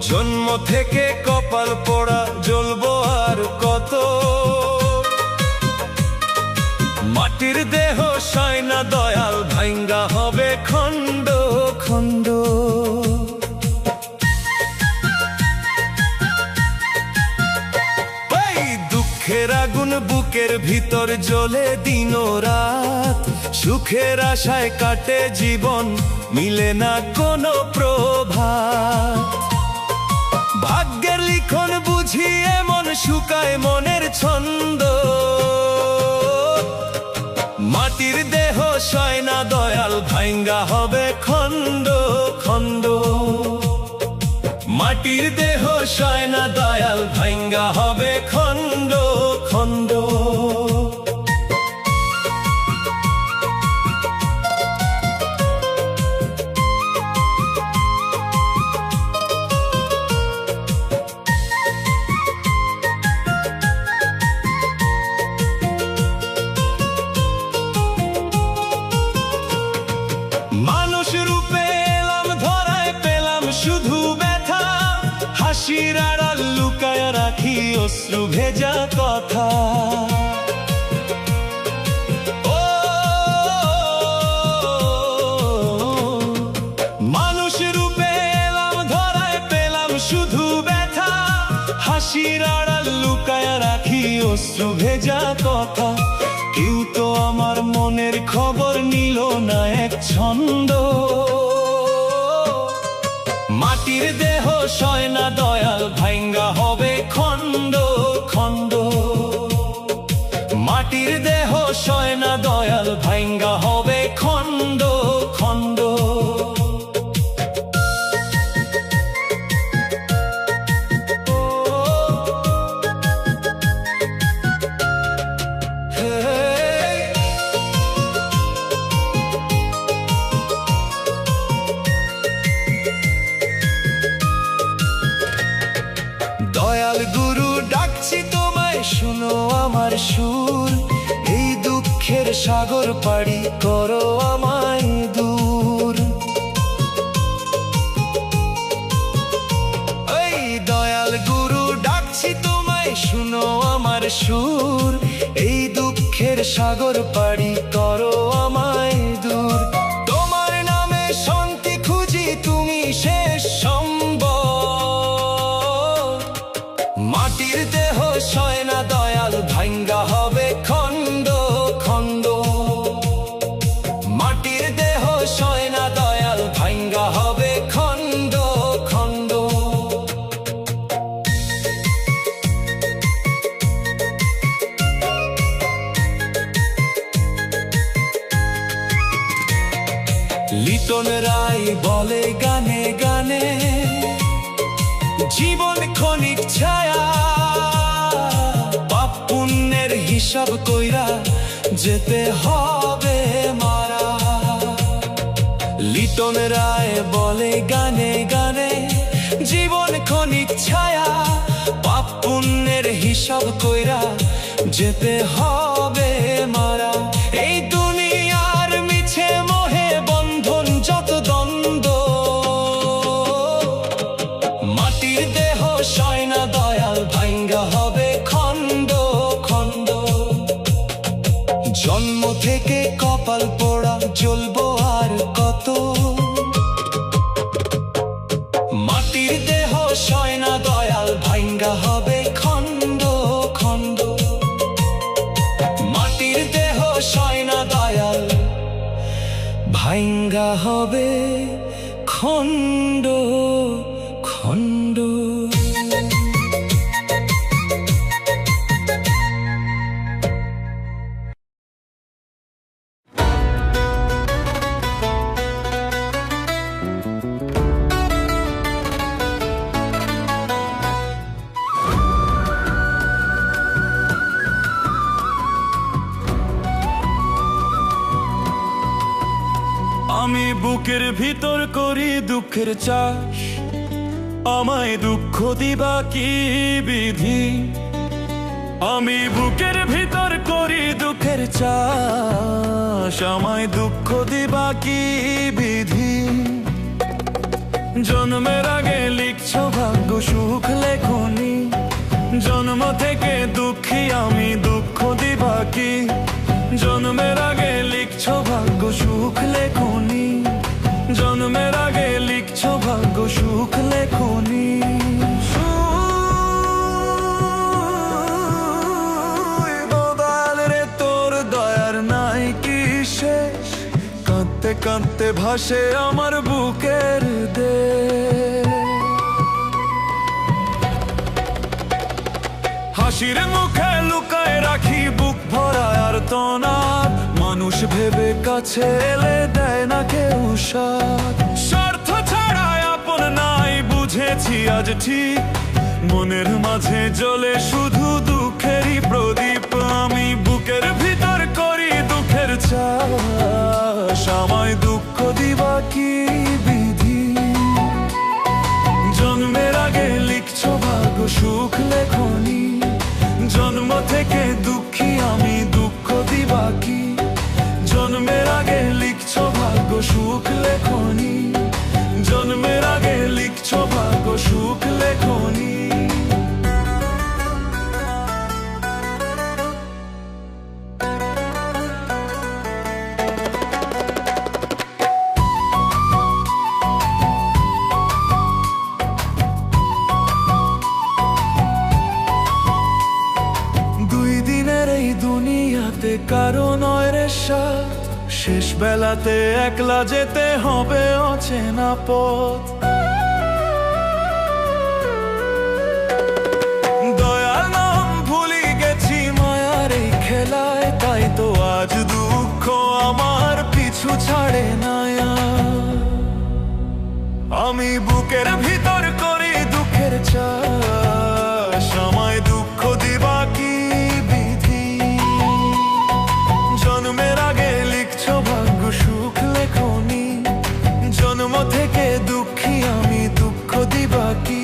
জন্ম থেকে কপাল পোড়া জ্বলবো আর কত, মাটির দেহ সয় না দয়াল ভাঙ্গা হবে খণ্ড খণ্ড। দুঃখের আগুন বুকের ভিতর জ্বলে দিন রাত, সুখের আশায় কাটে জীবন মিলে না কোনো প্রভাত। ভাগ্যের লিখন বুঝি এমন শুকায় মনের ছন্দ, মাটির দেহ সয় না দয়াল ভাঙ্গা হবে খণ্ড খণ্ড। মাটির দেহ সয় না দয়াল ভাঙ্গা হবে খণ্ড খণ্ড। মানুষ রূপে এলাম ধরায় পেলাম শুধু ব্যথা, হাসির আড়াল লুকায় রাখি অশ্রু ভেজা কথা। ও মানুষ রূপে এলাম ধরায় পেলাম শুধু ব্যথা, হাসির আড়াল লুকায় রাখি অশ্রু ভেজা কথা। কেউ তো আমার মনের খবর নিল না এক ছন্দ, মাটির দেহ সয় না দয়াল ভাঙ্গা হবে খণ্ড খণ্ড। মাটির দেহ সয় না দয়াল ভাঙ্গা হবে খণ্ড খণ্ড। দয়াল গুরু ডাকছি তোমায় শুনো আমার সুর, এই দুঃখের সাগর পাড়ি করো আমায় দূর। এই দয়াল গুরু ডাকছি তোমায় শুনো আমার সুর, এই দুঃখের সাগর পাড়ি করো আমায় দূর। তোমার নামে শান্তি খুঁজি তুমি শেষ সম্বল, মাটির দেহ সয় না দয়াল ভাঙ্গা হবে খণ্ড খণ্ড। মাটির দেহ সয় না দয়াল ভাঙ্গা হবে খণ্ড খণ্ড। লিটন রায় বলে গানে গানে, জীবন ক্ষণিক ছায়া, পাপ পুণ্যের হিসাব কইরা যেতে হবে মারা। লিটন রায় বলে গানে গানে, জীবন ক্ষণিক ছায়া, পাপ পুণ্যের হিসাব কইরা যেতে হবে মারা। এই দুনিয়ার মিছে মোহে বন্ধন যত দ্বন্দ্ব, মাটির দেহ সয় না দয়াল ভাঙ্গা হবে খণ্ড খণ্ড। জন্ম থেকে কপাল পোড়া জ্বলবো আর কত, মাটির দেহ সয় না দয়াল ভাঙ্গা হবে খণ্ড খণ্ড। মাটির দেহ সয় না দয়াল ভাঙ্গা হবে খণ্ড খণ্ড। আমি বুকের ভিতর করি দুঃখের চাষ, আমায় দুঃখ দিবা কি বিধি। আমি বুকের ভিতর করি দুঃখের চাষ, আমায় দুঃখ দিবা কি বিধি। জন্মের আগে লিখছো ভাগ্য সুখ লেখনি। জন্ম থেকে দুঃখী আমি, দুঃখ দিবা কি? জন্মের আগে লিখছো ভাগ্য সুখ লেখনি। জন্মের আগে লিখছো ভাগ্য সুখ লেখনি। তোর দয়ার নাই কি শেষ? কাঁদতে কাঁদতে ভাসে আমার বুকের দেশ। হাসির মুখে লুকায় রাখি বুক ভরা আর তোনার। মানুষ ভেবে কাছে এলে দেয় না কেউ সাথ। স্বার্থ ছাড়া আপন নাই বুঝেছি আজ ঠিক। মনের মাঝে জ্বলে শুধু দুঃখেরই প্রদীপ। আমি বুকের ভিতর করি দুঃখের চাষ। আমায় দুঃখ দিবা কি বিধি? জন্মের আগে লিখছো ভাগ্য সুখ লেখনি। জন্ম থেকে দুঃখী আমি, দুঃখ দিবা কি? জন্মের আগে লিখছো ভাগ্য সুখ লেখনি। জন্মের আগে লিখছো ভাগ্য সুখ লেখনি। দুনিয়াতে কারো নয় রে সাথ। শেষ বেলাতে একলা যেতে হবে অচেনা পথ। দয়ার নাম ভুলি গেছি মায়ার এই খেলায়। তাই তো আজ দুঃখ আমার পিছু ছাড়ে না। আমি বুকের ভিতর করি দুঃখের চাষ। আমায় দুঃখ দিবা কি? জন্মের আগে লিখছো ভাগ্য সুখ লেখনি। জন্ম থেকে দুঃখী আমি, দুঃখ দিবা কি?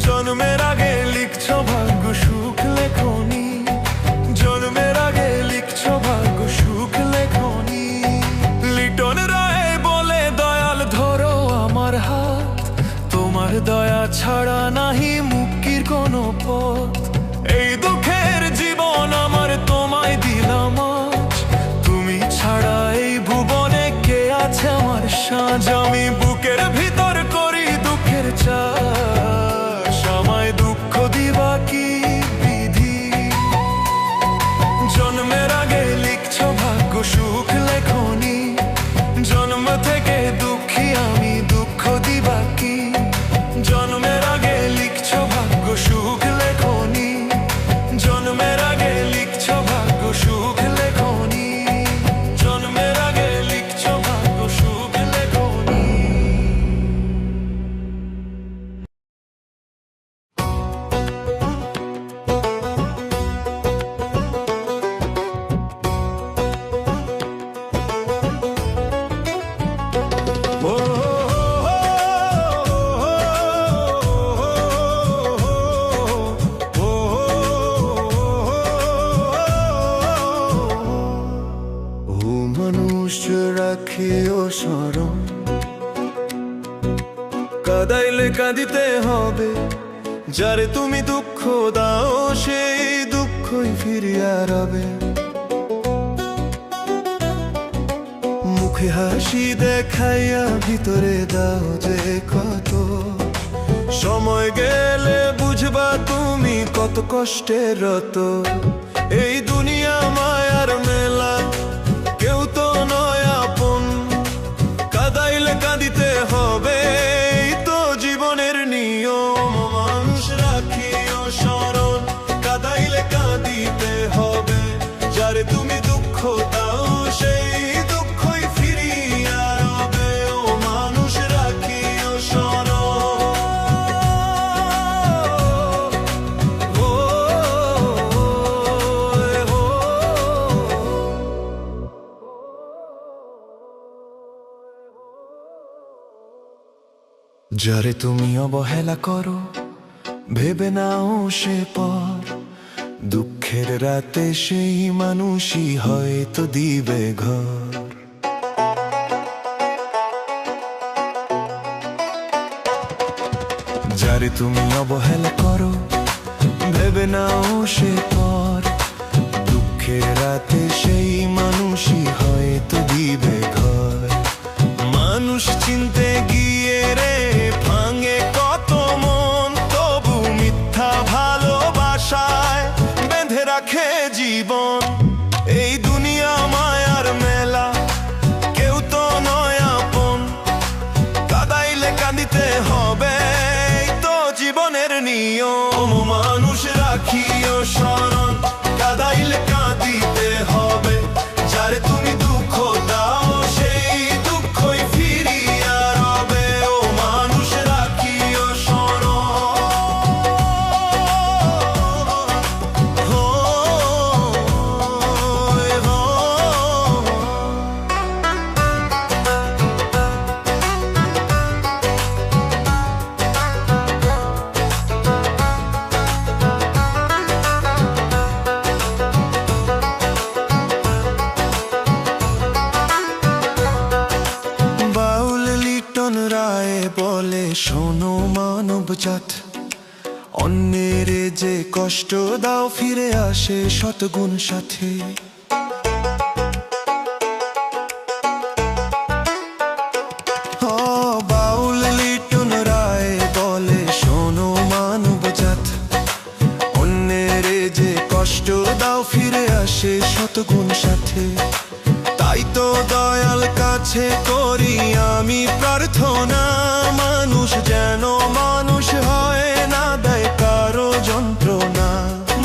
জন্মের আগে লিখছো ভাগ্য সুখ লেখনি। জন্মের আগে লিখছো ভাগ্য সুখ লেখনি। লিটন রায় বলে দয়াল ধরো আমার হাত। তোমার দয়া ছাড়া নাহি মুক্তির কোনো পথ। এই দুঃখের জীবন আমার তোমায় দিলাম আজ। তুমি ছাড়া এই ভুবনে কে আছে আমার সাজ? আমি বুকের ভিতর করি দুঃখের চাষ। আমায় দুঃখ দিবা কি বিধি? জন্মের আগে লিখছো ভাগ্য সুখ লেখনি। জন্ম থেকে দুঃখী আমি, দুঃখ দিবা কি? জন্মের আগে লিখছো ভাগ্য সুখ লেখনি। জন্মের আগে লিখছো ভাগ্য সুখ লেখনি। জন্মের আগে লিখছো ভাগ্য সুখ লেখনি। রাখিও স্মরণ। কাঁদাইলে কাঁদিতে হবে, যারে তুমি দুঃখ দাও সেই দুঃখই ফিরিয়া রবে। মুখে হাসি দেখাইয়া ভিতরে দাও যে কত। সময় গেলে বুঝবা তুমি কত কষ্টের রত। এই দুনিয়া মায়ার মেলা, কেউ তো নয় আপন। কাঁদাইলে কাঁদিতে হবে, এই তো জীবনের নিয়ম। মানুষ রাখিও স্মরণ, কাঁদাইলে কাঁদিতে হবে। যারে তুমি দুঃখ দাও সেই দুঃখই ফিরিয়া রবে। ও মানুষ রাখিও স্মরণ। যারে তুমি অবহেলা করো, ভেবে নাও সে পর। দুঃখের রাতে সেই মানুষই হয়তো দিবে ঘর। যারে তুমি অবহেলা করো ভেবে নাও সে পর, দুঃখের রাতে সেই মানুষই হয়তো দিবে ঘর। মানুষ চিনতে গিয়ে রে ভাঙে কত মন, তবু মিথ্যা ভালোবাসায় বেঁধে রাখে জীবন। এই দুনিয়া মায়ার মেলা, কেউ তো নয় আপন, কাঁদাইলে কাঁদিতে হবে, এই তো জীবনের নিয়ম। মানুষ রাখিও স্মরণ, কাঁদাইলে কাঁদিতে হবে, যারে তুমি দুঃখ দাও সেই দুঃখই ফিরিয়া রবে। ও মানুষ রাখিও স্মরণ, বলে শোনো মানব জাত, অন্যের যে কষ্ট দাও ফিরে আসে শতগুণ সাথে। বাউল লিটন রায় বলে শোনো মানব জাত, অন্যের যে কষ্ট দাও ফিরে আসে শতগুণ সাথে। তাই তো দয়াল কাছে করি আমি প্রার্থনা, মানুষ যেন মানুষ হয় না দেয় কারো যন্ত্রণা।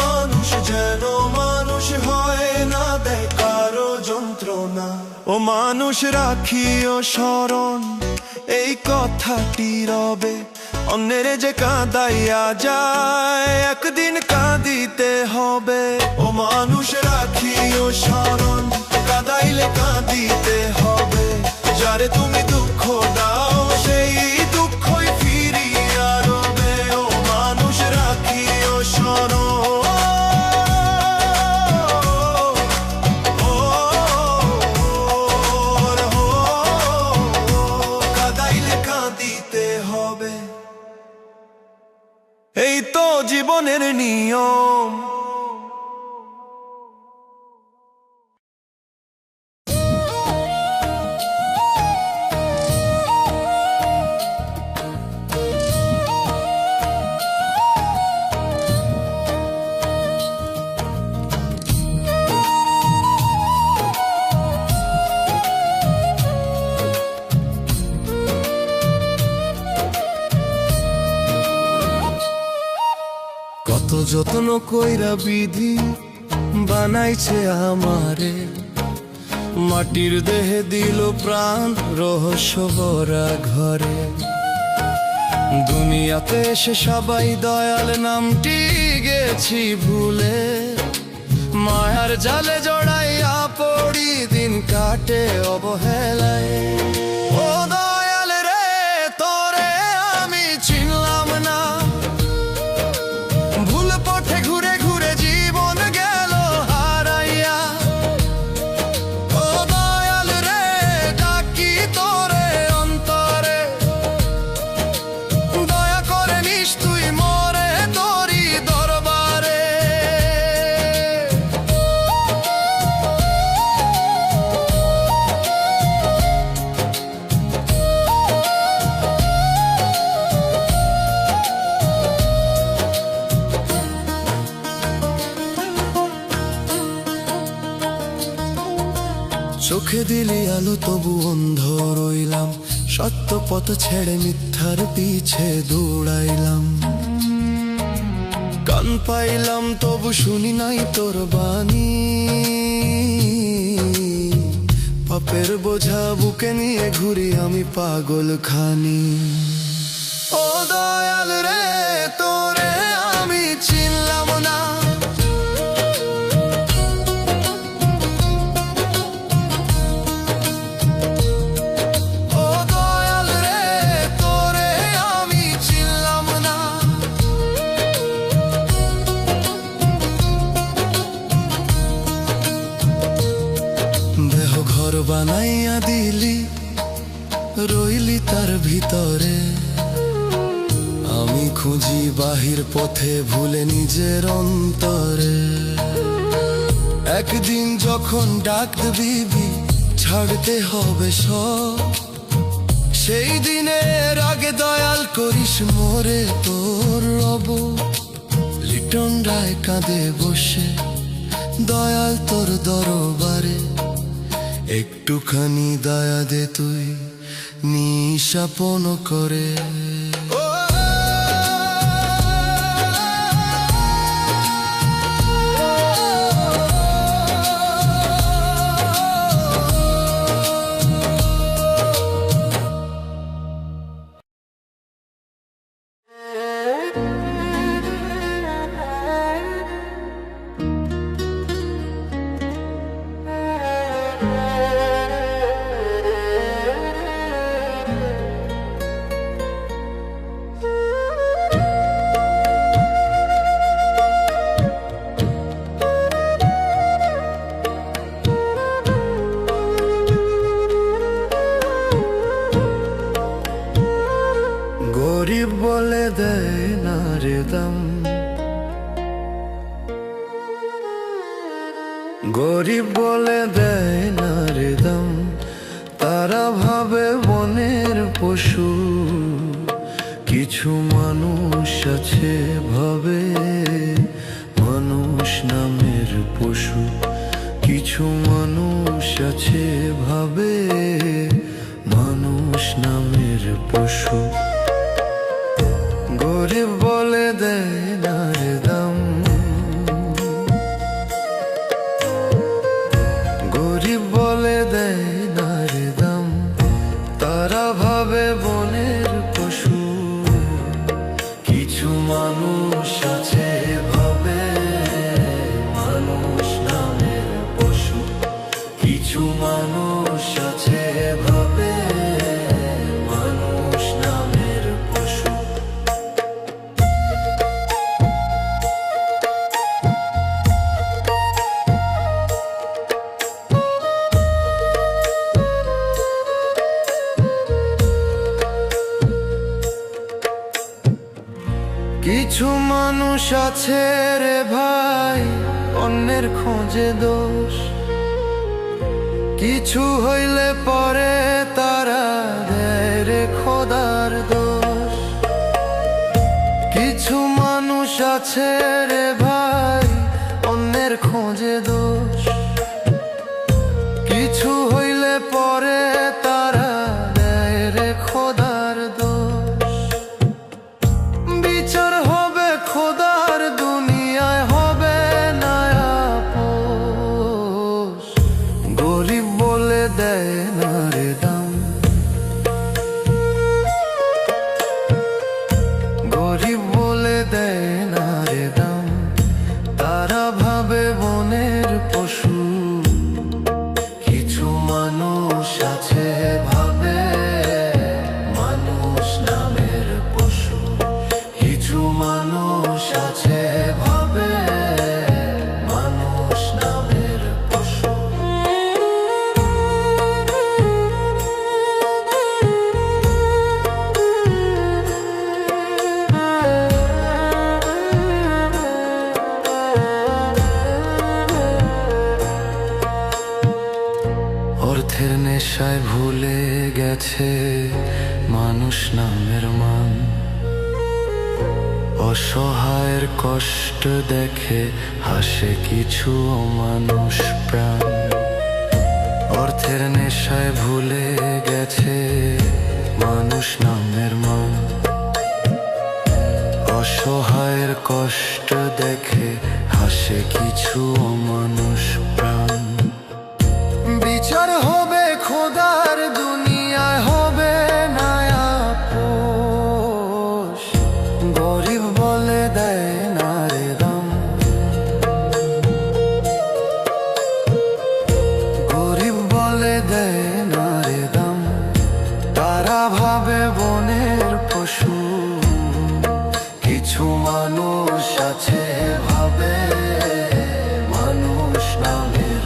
মানুষ যেন মানুষ হয় না দেয় কারো যন্ত্রণা। ও মানুষ রাখিও স্মরণ, এই কথাটি রবে, অন্যের যে কাঁদাইয়া যায় একদিন কাঁদিতে হবে। ও মানুষ রাখিও স্মরণ, কাঁদাইলে কাঁদিতে হবে, যারে তুমি দুঃখ দাও সেই দুঃখই ফিরিয়া রবে। ও মানুষ রাখিও স্মরণ, কাঁদাইলে কাঁদিতে হবে, এই তো জীবনের নিয়ম। কত যত্ন কইরা বিধি বানাইছে আমারে, মাটির দেহে দিল প্রাণ রহস্য ভরা ঘরে। দুনিয়াতে এসে সবাই দয়াল নামটি গেছি ভুলে, মায়ার জালে জড়াইয়া পড়ি দিন কাটে অবহেলায়। ও দয়াল রে তোরে আমি চিনলাম না, ভুল পথে ঘুরে ঘুরে জীবন গেল হারাইয়া। ও দয়াল রে ডাকি তোরে অন্তরে, দয়া করে নিস তুই মরে তোরি দরবারে। চোখে দিলি আলো তবু অন্ধ রইলাম, সত্য পথ ছেড়ে মিথ্যার পিছে দৌড়াইলাম। কান পাইলাম তবু শুনি নাই তোর বাণী, পাপের বোঝা বুকে নিয়ে ঘুরি আমি পাগল খানি। ও দয়াল রে তোরে আমি চিনলাম না, বানাইয়া দিলি রইলি তার ভিতরে, আমি খুঁজি বাহির পথে ভুলে নিজের অন্তরে। একদিন যখন ডাক দিবি ছাড়তে হবে সব, সেই দিনের আগে দয়াল করিস মোরে তোর রব। লিটন রায় কাঁদে বসে দয়াল তোর দরবারে, একটুখানি দয়া দে তুই নিশাপন করে। গরিব বলে দেয় না রে দাম, গরিব বলে দেয় না রে দাম, তারা ভাবে বনের পশু। কিছু মানুষ আছে ভাবে মানুষ নামের পশু, কিছু মানুষ আছে ভাবে মানুষ নামের পশু। গরিব বলে দেয় না রে দাম, গরিব বলে দেয় না রে দাম, তারা ভাবে বনের পশু। কিছু মানুষ আছে ভাবে মানুষ নামের পশু, কিছু মানুষ আছে ভাবে মানুষ নামের পশু। কিছু মানুষ আছে রে ভাই অন্যের খোঁজে দোষ, কিছু হইলে পরে তারা দেয় রে খোদার দোষ। কিছু মানুষ আছে রে ভাই অন্যের খোঁজে দোষ, কিছু হইলে পরে তারা দেয় রে খোদার দোষ। বিচার হবে খোদার দুনিয়ায় হবে না আপোষ। গরিব বলে দেয় না রে দাম, গরিব বলে দেয় না রে দাম, তারা ভাবে বনের পশু। কিছু মানুষ আছে ভাবে মানুষ নামের পশু, কিছু মানুষ আছে ভাবে মানুষ নামের পশু। অর্থের নেশায় ভুলে গেছে মানুষ নামের মান, অসহায়ের কষ্ট দেখে হাসে কিছু অমানুষ প্রাণ। অর্থের নেশায় ভুলে গেছে মানুষ নামের মান, অসহায়ের কষ্ট দেখে হাসে কিছু অমানুষ প্রাণ। বিচার হবে খোদার দুনিয়ায় হবে না আপোষ। গরিব বলে দেয় না রে দাম, গরিব বলে দেয় না রে দাম, তারা ভাবে বনের পশু। কিছু মানুষ আছে ভাবে মানুষ নামের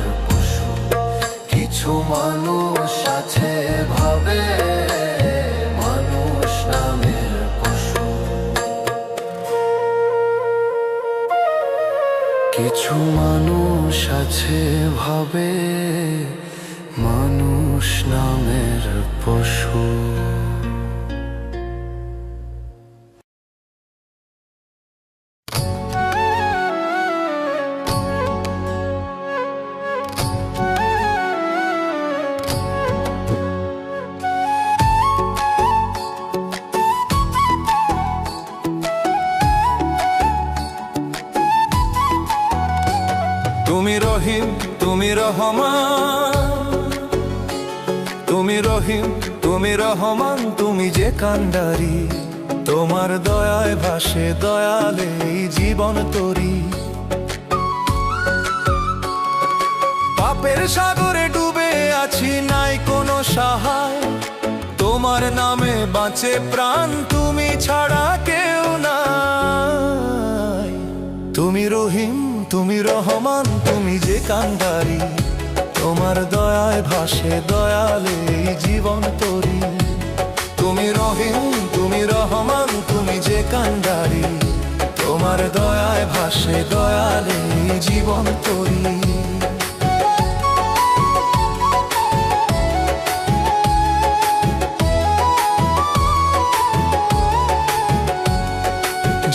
কিছু মানুষ আছে ভাবে মানুষ নামের পশু। তুমি রহিম, তুমি রহমান, তুমি রহিম, তুমি রহমান, তুমি যে কান্ডারি। তোমার দয়ায় ভাসে দয়ালে এই জীবন তরি। পাপের সাগরে ডুবে আছি, নাই কোনো সাহায়। তোমার নামে বাঁচে প্রাণ, তুমি ছাড়া কেউ নাই। তুমি রহিম, তুমি রহমান, তুমি যে কান্ডারি। তোমার দয়ায় ভাসে দয়ালে এই জীবন তরি। তুমি রহিম, তুমি রহমান, তুমি যে কান্ডারি। তোমার দয়ায় ভাসে দয়ালে এই জীবন তরি।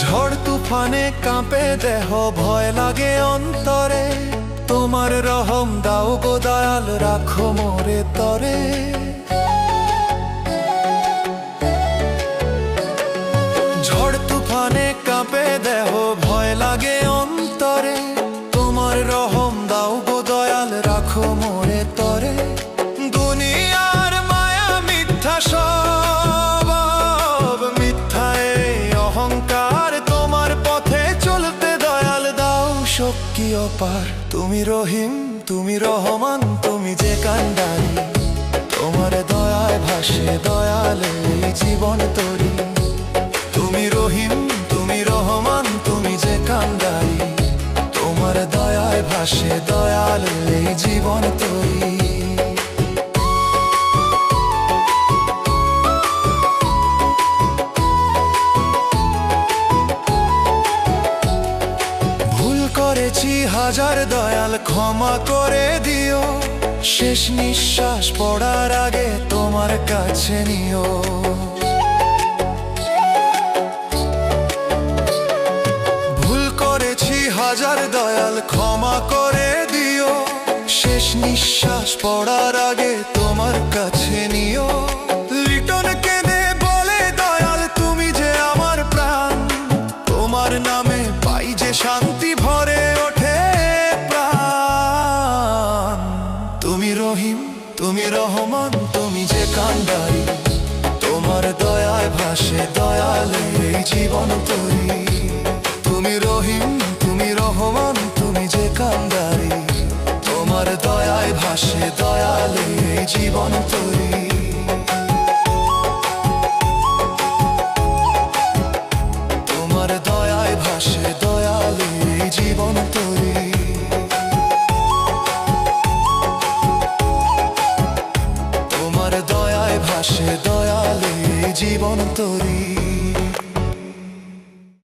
ঝড় তুফানে কাঁপে দেহ, ভয় লাগে অন্তরে। তোমার রহম দাও গো দয়াল, রাখো মোরে তরে। ঝড় তুফানে কাঁপে দেহ, ভয় লাগে অন্তরে। তোমার রহম দাও গো দয়াল, রাখো মোরে তরে। দুনিয়ার মায়া মিথ্যা, সব মিথ্যা এই অহংকার। তোমার পথে চলতে দয়াল দাও শক্তি অপার। তুমি রহিম, তুমি রহমান, তুমি যে কান্ডারি। তোমার দয়ায় ভাসে দয়ালে এই জীবন তরি। তুমি রহিম, তুমি রহমান, তুমি যে কান্ডারি। তোমার দয়ায় ভাসে দয়ালে এই জীবন তরি। করেছি হাজার দয়াল, ক্ষমা করে দিও। শেষ নিঃশ্বাস পড়ার আগে তোমার কাছে নিও। ভুল করেছি হাজার দয়াল, ক্ষমা করে দিও। শেষ নিঃশ্বাস পড়ার আগে তোমার কাছে নিও। লিটন কেঁদে বলে দয়াল, তুমি যে আমার প্রাণ। তোমার নামে পাই যে শান্তি, ভরে ওঠে প্রাণ। তুমি রহিম, তুমি রহমান, তুমি যে কান্ডারি। তোমার দয়ায় ভাসে দয়ালে এই জীবন তরি। তুমি রহিম, তুমি রহমান, তুমি যে কান্ডারি। তোমার দয়ায় ভাসে দয়ালে এই জীবন তরি। তোমার দয়ায় ভাসে দয়ালে এই জীবন তরি। তোমার দয়ায় ভাসে দয়ালে এই জীবন তরি।